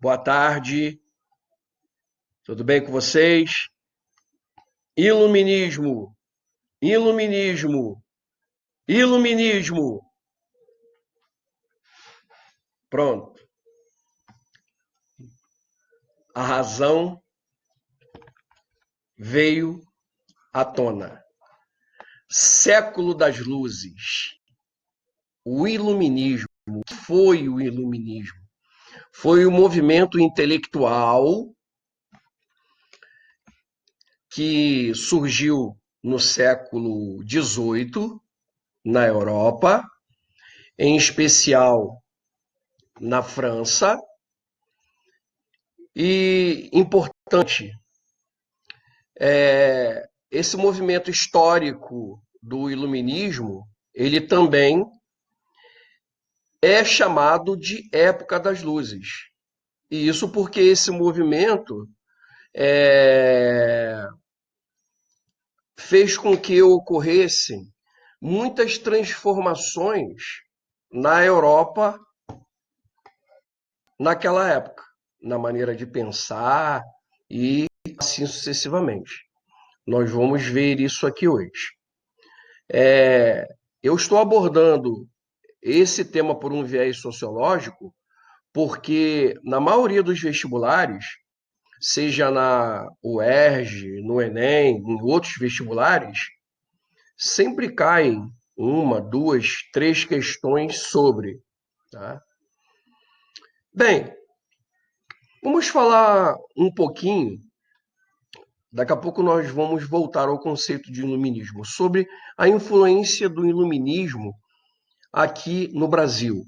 Boa tarde. Tudo bem com vocês? Iluminismo, iluminismo, iluminismo. Pronto. A razão veio à tona. Século das luzes. O iluminismo. O que foi o iluminismo? Foi o movimento intelectual que surgiu no século XVIII, na Europa, em especial na França. E importante, esse movimento histórico do iluminismo, ele também é chamado de Época das Luzes. E isso porque esse movimento fez com que ocorressem muitas transformações na Europa naquela época, na maneira de pensar e assim sucessivamente. Nós vamos ver isso aqui hoje. Eu estou abordando esse tema por um viés sociológico, porque na maioria dos vestibulares, seja na UERJ, no Enem, em outros vestibulares, sempre caem uma, duas, três questões sobre. Tá? Bem, vamos falar um pouquinho. Daqui a pouco nós vamos voltar ao conceito de iluminismo, sobre a influência do iluminismo aqui no Brasil.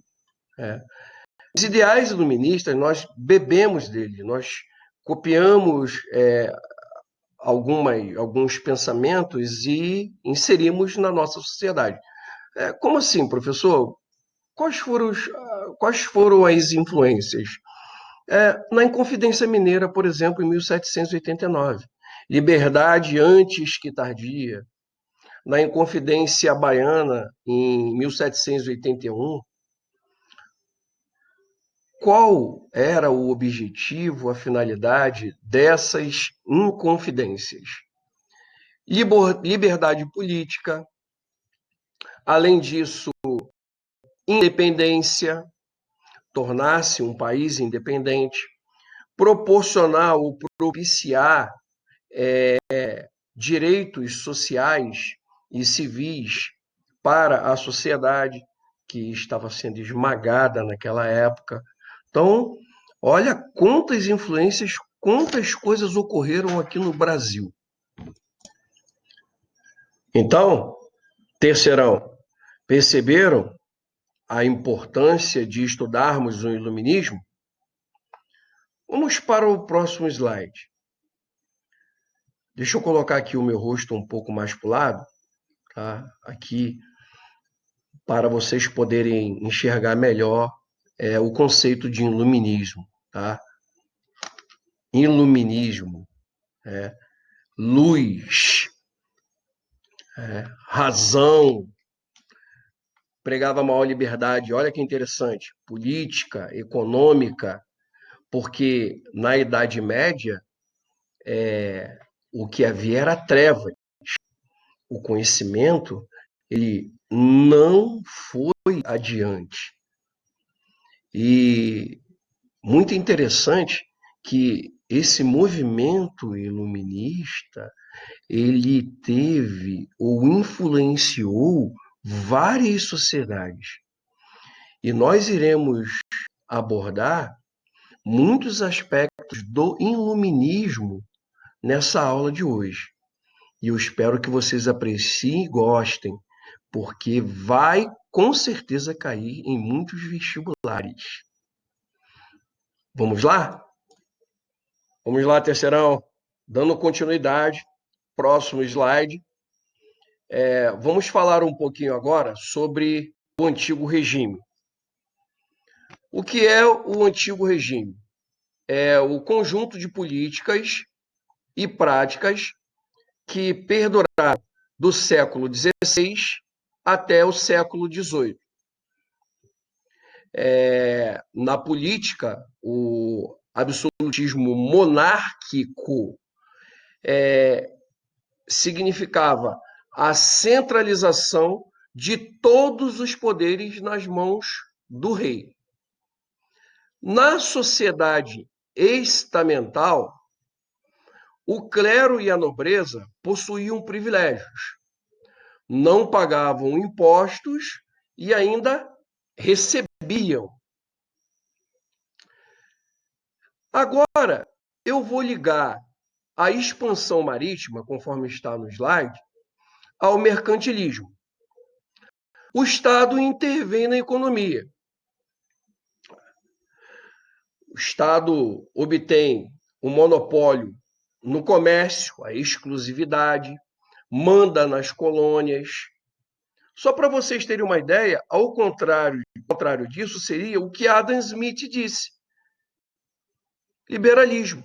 Os ideais iluministas, nós bebemos dele, nós copiamos alguns pensamentos e inserimos na nossa sociedade. Como assim, professor? Quais foram as influências? Na Inconfidência Mineira, por exemplo, em 1789. Liberdade antes que tardia. Na Inconfidência Baiana, em 1781. Qual era o objetivo, a finalidade dessas inconfidências? Liberdade política, além disso, independência, tornar-se um país independente, proporcionar ou propiciar direitos sociais e civis para a sociedade que estava sendo esmagada naquela época. Então, olha quantas influências, quantas coisas ocorreram aqui no Brasil. Então, terceirão, perceberam a importância de estudarmos o iluminismo? Vamos para o próximo slide. Deixa eu colocar aqui o meu rosto um pouco mais para o lado, tá? Aqui, para vocês poderem enxergar melhor o conceito de iluminismo. Tá? Iluminismo, luz, razão, pregava a maior liberdade. Olha que interessante, política, econômica, porque na Idade Média o que havia era trevas. O conhecimento ele não foi adiante. E muito interessante que esse movimento iluminista ele teve ou influenciou várias sociedades. E nós iremos abordar muitos aspectos do iluminismo nessa aula de hoje. E eu espero que vocês apreciem e gostem, porque vai com certeza cair em muitos vestibulares. Vamos lá? Vamos lá, terceirão. Dando continuidade, próximo slide. Vamos falar um pouquinho agora sobre o antigo regime. O que é o antigo regime? É o conjunto de políticas e práticas que perduraram do século XVI até o século XVIII. Na política, o absolutismo monárquico significava a centralização de todos os poderes nas mãos do rei. Na sociedade estamental, o clero e a nobreza possuíam privilégios, não pagavam impostos e ainda recebiam. Agora, eu vou ligar a expansão marítima, conforme está no slide, ao mercantilismo. O Estado intervém na economia. O Estado obtém o monopólio no comércio, a exclusividade, manda nas colônias. Só para vocês terem uma ideia, ao contrário disso seria o que Adam Smith disse: liberalismo,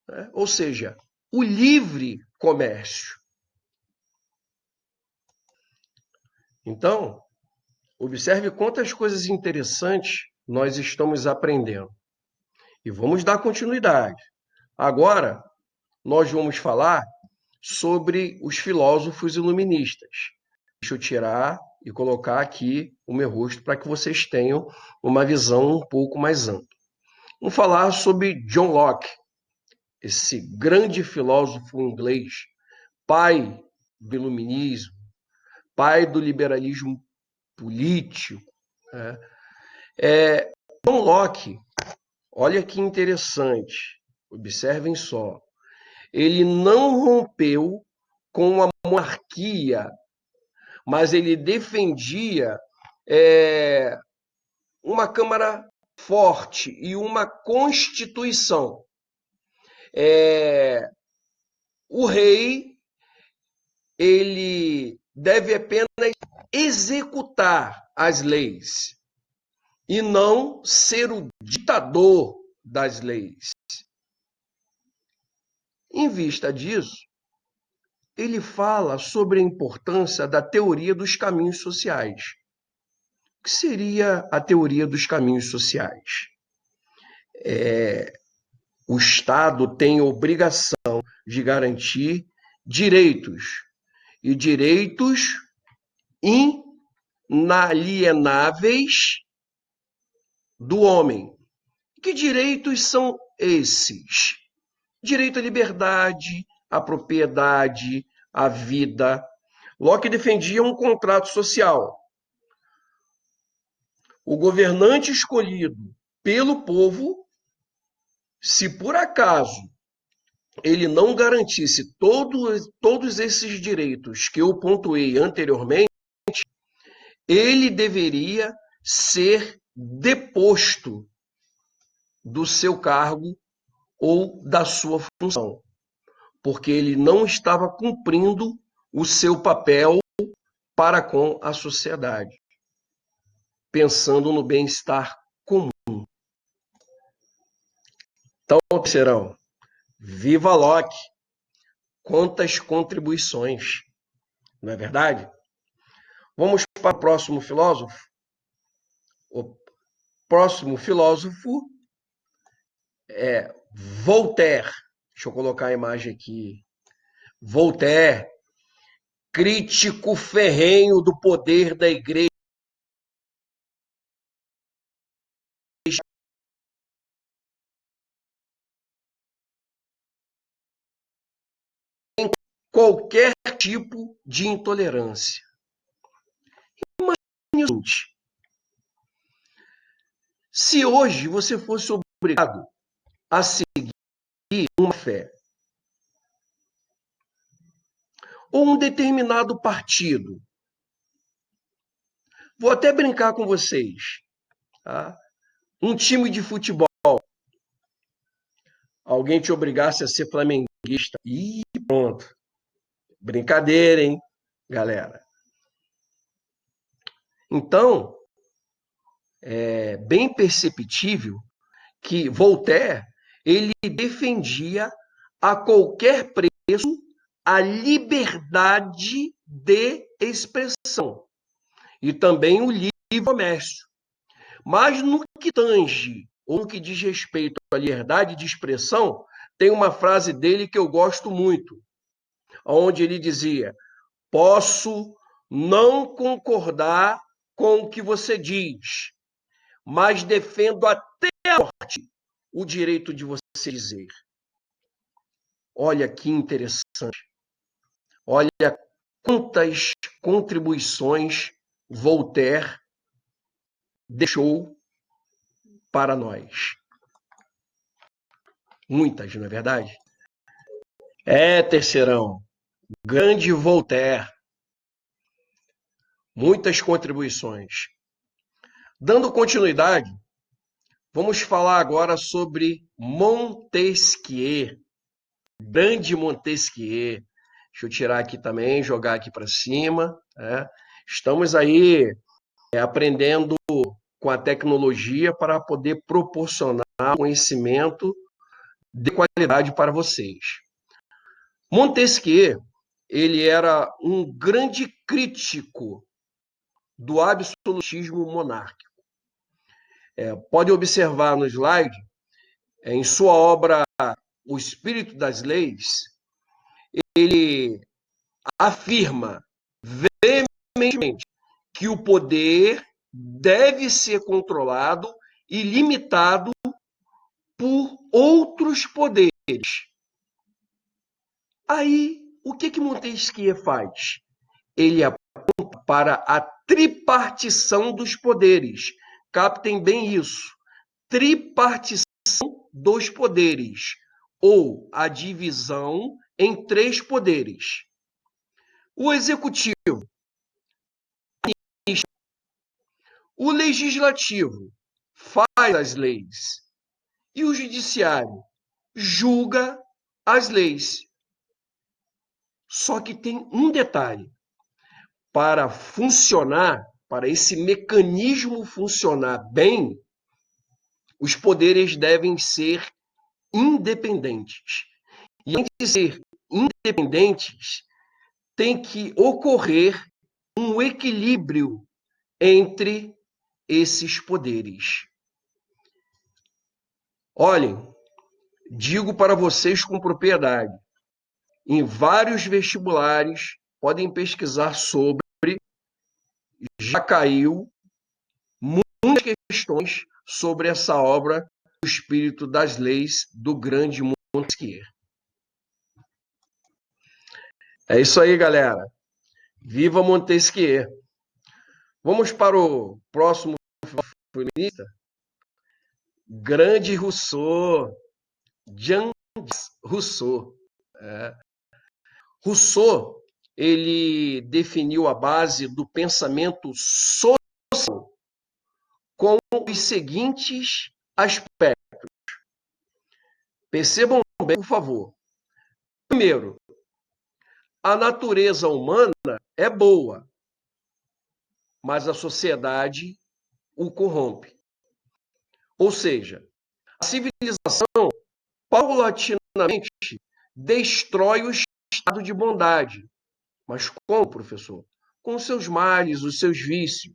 né? Ou seja, o livre comércio. Então, observe quantas coisas interessantes nós estamos aprendendo. E vamos dar continuidade. Agora, nós vamos falar sobre os filósofos iluministas. Deixa eu tirar e colocar aqui o meu rosto para que vocês tenham uma visão um pouco mais ampla. Vamos falar sobre John Locke, esse grande filósofo inglês, pai do iluminismo, pai do liberalismo político. John Locke, olha que interessante, observem só, ele não rompeu com a monarquia, mas ele defendia uma Câmara forte e uma Constituição. O rei, ele deve apenas executar as leis e não ser o ditador das leis. Em vista disso, ele fala sobre a importância da teoria dos caminhos sociais. O que seria a teoria dos caminhos sociais? O Estado tem a obrigação de garantir direitos, e direitos inalienáveis do homem. Que direitos são esses? Direito à liberdade, à propriedade, à vida. Locke defendia um contrato social. O governante escolhido pelo povo, se por acaso ele não garantisse todos esses direitos que eu pontuei anteriormente, ele deveria ser deposto do seu cargo ou da sua função, porque ele não estava cumprindo o seu papel para com a sociedade, pensando no bem-estar comum. Então, serão, viva Locke! Quantas contribuições, não é verdade? Vamos para o próximo filósofo? O próximo filósofo é Voltaire. Deixa eu colocar a imagem aqui. Voltaire, crítico ferrenho do poder da igreja. Qualquer tipo de intolerância. Imagine o seguinte: se hoje você fosse obrigado a seguir uma fé ou um determinado partido, vou até brincar com vocês, tá? Um time de futebol, alguém te obrigasse a ser flamenguista, e pronto. Brincadeira, hein, galera? Então, é bem perceptível que Voltaire, ele defendia a qualquer preço a liberdade de expressão e também o livre comércio. Mas no que tange, ou no que diz respeito à liberdade de expressão, tem uma frase dele que eu gosto muito, onde ele dizia: posso não concordar com o que você diz, mas defendo até a morte o direito de você dizer. Olha que interessante. Olha quantas contribuições Voltaire deixou para nós. Muitas, não é verdade? Terceirão, grande Voltaire. Muitas contribuições. Dando continuidade, vamos falar agora sobre Montesquieu. Grande Montesquieu. Deixa eu tirar aqui também, jogar aqui para cima. Estamos aí aprendendo com a tecnologia para poder proporcionar conhecimento de qualidade para vocês. Montesquieu, ele era um grande crítico do absolutismo monárquico. Pode observar no slide, em sua obra O Espírito das Leis, ele afirma veementemente que o poder deve ser controlado e limitado por outros poderes. Aí, o que Montesquieu faz? Ele aponta para a tripartição dos poderes. Captem bem isso. Tripartição dos poderes, ou a divisão em 3 poderes. O executivo, o legislativo faz as leis e o judiciário julga as leis. Só que tem um detalhe. Para funcionar, para esse mecanismo funcionar bem, os poderes devem ser independentes. E além de ser independentes, tem que ocorrer um equilíbrio entre esses poderes. Olhem, digo para vocês com propriedade, em vários vestibulares, podem pesquisar sobre, já caiu muitas questões sobre essa obra, O Espírito das Leis, do grande Montesquieu. É isso aí, galera. Viva Montesquieu! Vamos para o próximo feminista. Grande Rousseau. Jean Rousseau. Rousseau, ele definiu a base do pensamento social com os seguintes aspectos. Percebam bem, por favor. Primeiro, a natureza humana é boa, mas a sociedade o corrompe. Ou seja, a civilização paulatinamente destrói o estado de bondade. Mas como, professor? Com os seus males, os seus vícios.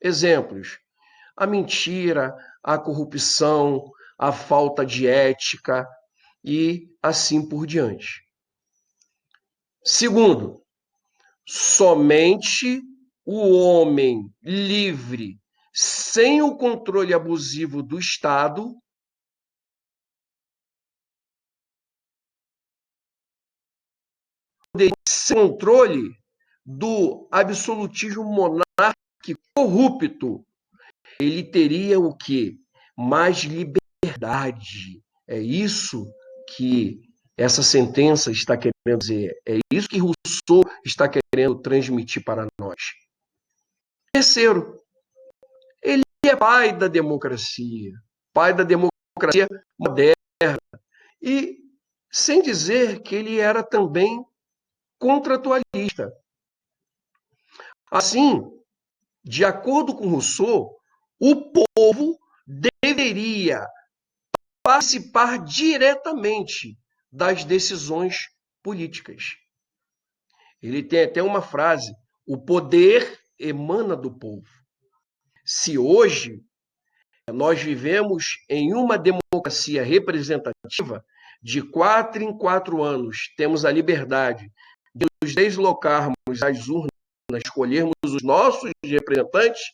Exemplos: a mentira, a corrupção, a falta de ética e assim por diante. Segundo, somente o homem livre, sem o controle abusivo do Estado, sem controle do absolutismo monárquico corrupto, ele teria o quê? Mais liberdade. É isso que essa sentença está querendo dizer. É isso que Rousseau está querendo transmitir para nós. Terceiro, ele é pai da democracia moderna, e sem dizer que ele era também contratualista. Assim, de acordo com Rousseau, o povo deveria participar diretamente das decisões políticas. Ele tem até uma frase: o poder emana do povo. Se hoje Nós vivemos em uma democracia representativa de 4 em 4 anos. Temos a liberdade de nos deslocarmos às urnas, escolhermos os nossos representantes,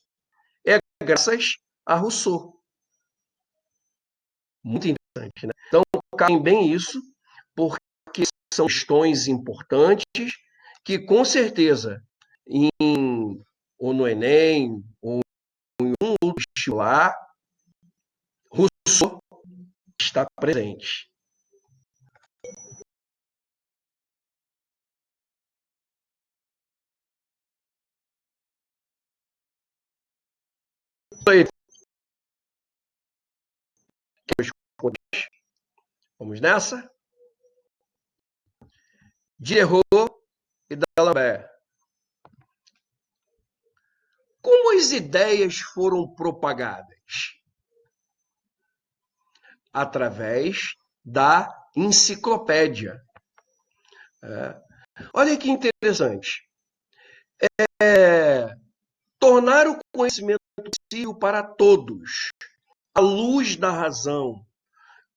é graças a Rousseau. Muito interessante, né? Então, caem bem isso, porque são questões importantes que, com certeza, ou no Enem, ou em um outro vestibular, Rousseau está presente. Vamos nessa? Diderot e D'Alembert. Como as ideias foram propagadas? Através da enciclopédia. Olha que interessante. Tornar o conhecimento possível para todos, a luz da razão,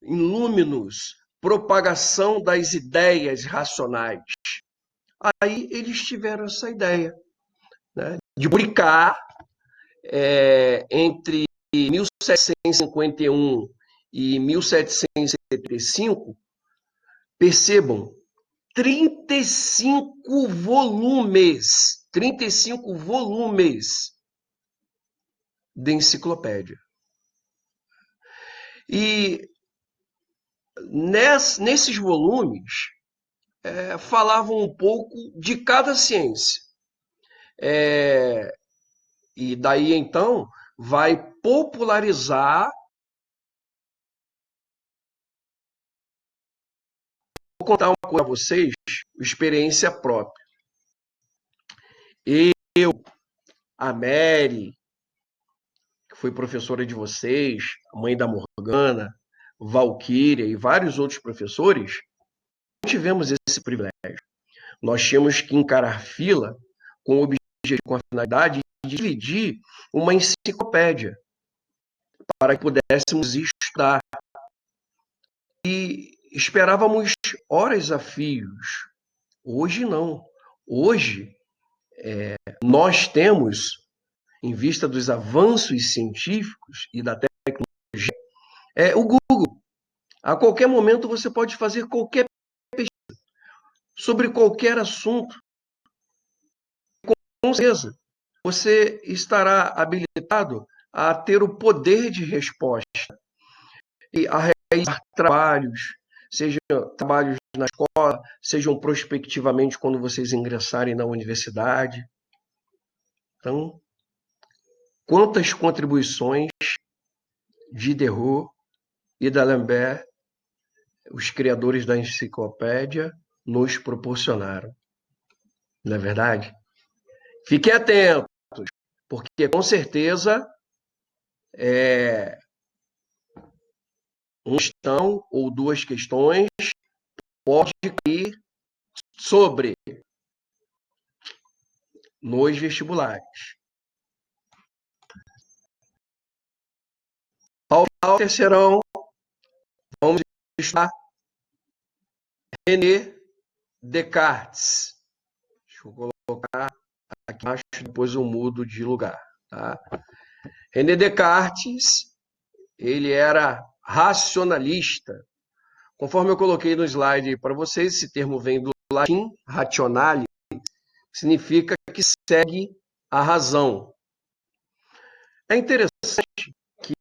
ilumina-nos, propagação das ideias racionais. Aí eles tiveram essa ideia, né, de publicar entre 1751 e 1775, percebam, 35 volumes de enciclopédia. E nesses volumes falavam um pouco de cada ciência. E daí, então, vai popularizar. Vou contar uma coisa a vocês, experiência própria. Eu, a Mary, que foi professora de vocês, a mãe da Morgana, Valquíria e vários outros professores, não tivemos esse privilégio. Nós tínhamos que encarar fila com o objetivo, com a finalidade de dividir uma enciclopédia para que pudéssemos estudar. E esperávamos horas a fios. Hoje não. Hoje nós temos, em vista dos avanços científicos e da tecnologia, o Google. A qualquer momento você pode fazer qualquer pesquisa sobre qualquer assunto. Com certeza, você estará habilitado a ter o poder de resposta e a realizar trabalhos, sejam trabalhos na escola, sejam prospectivamente quando vocês ingressarem na universidade. Então, quantas contribuições de Diderot e d'Alembert, os criadores da enciclopédia, nos proporcionaram. Não é verdade? Fiquem atentos, porque com certeza uma questão ou duas questões pode cair sobre nos vestibulares. Ao terceirão, vamos estudar René Descartes. Deixa eu colocar aqui embaixo, depois eu mudo de lugar. Tá? René Descartes, ele era racionalista. Conforme eu coloquei no slide para vocês, esse termo vem do latim rationale, significa que segue a razão. É interessante que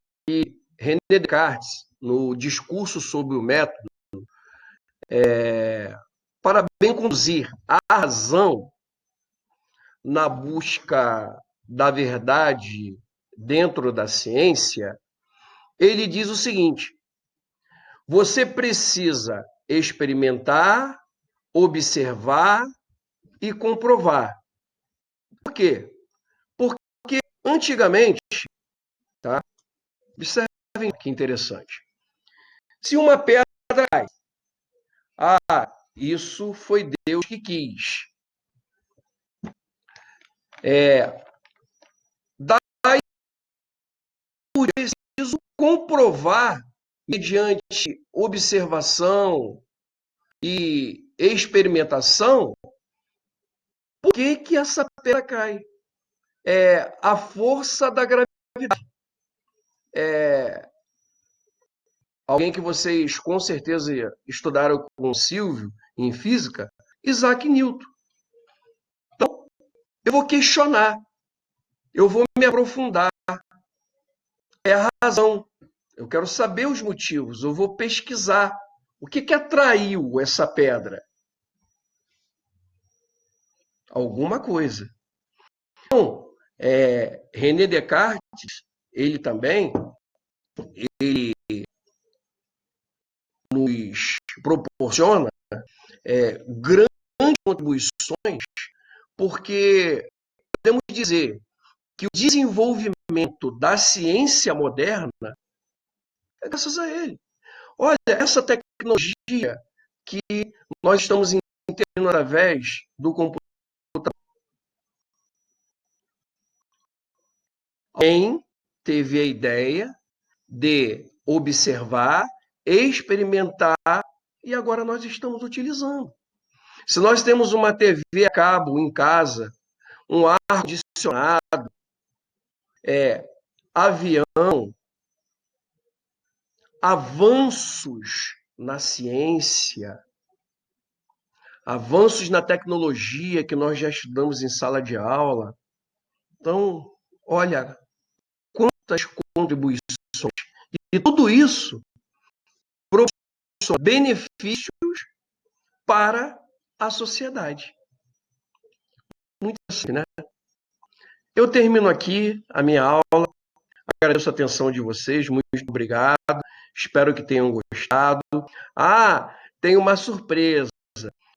René Descartes, no discurso sobre o método, para bem conduzir a razão na busca da verdade dentro da ciência, ele diz o seguinte: você precisa experimentar, observar e comprovar. Por quê? Porque antigamente, tá? Observem que interessante. Se uma pedra cai, isso foi Deus que quis. Daí preciso comprovar, mediante observação e experimentação, por que que essa pedra cai. É a força da gravidade. Alguém que vocês com certeza estudaram com o Silvio em física, Isaac Newton. Então, eu vou questionar, eu vou me aprofundar. É a razão. Eu quero saber os motivos, eu vou pesquisar. O que que atraiu essa pedra? Alguma coisa. Então, René Descartes, ele também, ele nos proporciona grandes contribuições, porque podemos dizer que o desenvolvimento da ciência moderna é graças a ele. Olha, essa tecnologia que nós estamos entendendo através do computador. Alguém teve a ideia de observar, experimentar, e agora nós estamos utilizando. Se nós temos uma TV a cabo em casa, um ar-condicionado, avião, avanços na ciência, avanços na tecnologia que nós já estudamos em sala de aula. Então, olha, quantas contribuições. E tudo isso proporciona benefícios para a sociedade. Muito assim, né? Eu termino aqui a minha aula. Agradeço a atenção de vocês. Muito obrigado. Espero que tenham gostado. Ah, tem uma surpresa.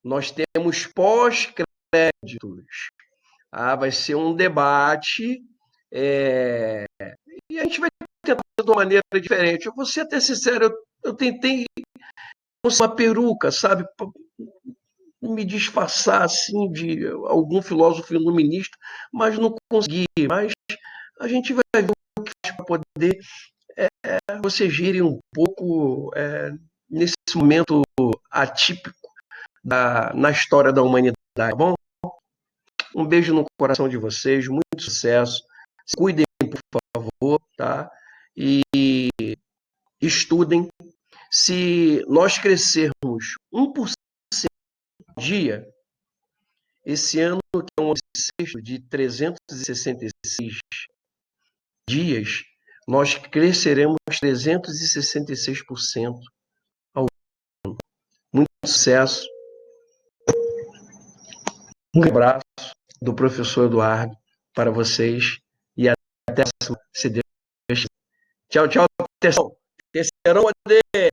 Nós temos pós-créditos. Vai ser um debate e a gente vai tentar de uma maneira diferente. Eu vou ser até sincero, eu tentei usar uma peruca, sabe? Me disfarçar assim de algum filósofo iluminista, mas não consegui. Mas a gente vai ver o que faz para poder vocês girem um pouco nesse momento atípico na história da humanidade, tá bom? Um beijo no coração de vocês, muito sucesso. Se cuidem, por favor, tá? E estudem. Se nós crescermos 1% por dia, esse ano, que é um sexto de 366 dias, nós cresceremos 366% ao ano. Muito sucesso. Um abraço do professor Eduardo para vocês e até a próxima, se Deus quiser. Tchau, tchau, atenção. Terceirão AD.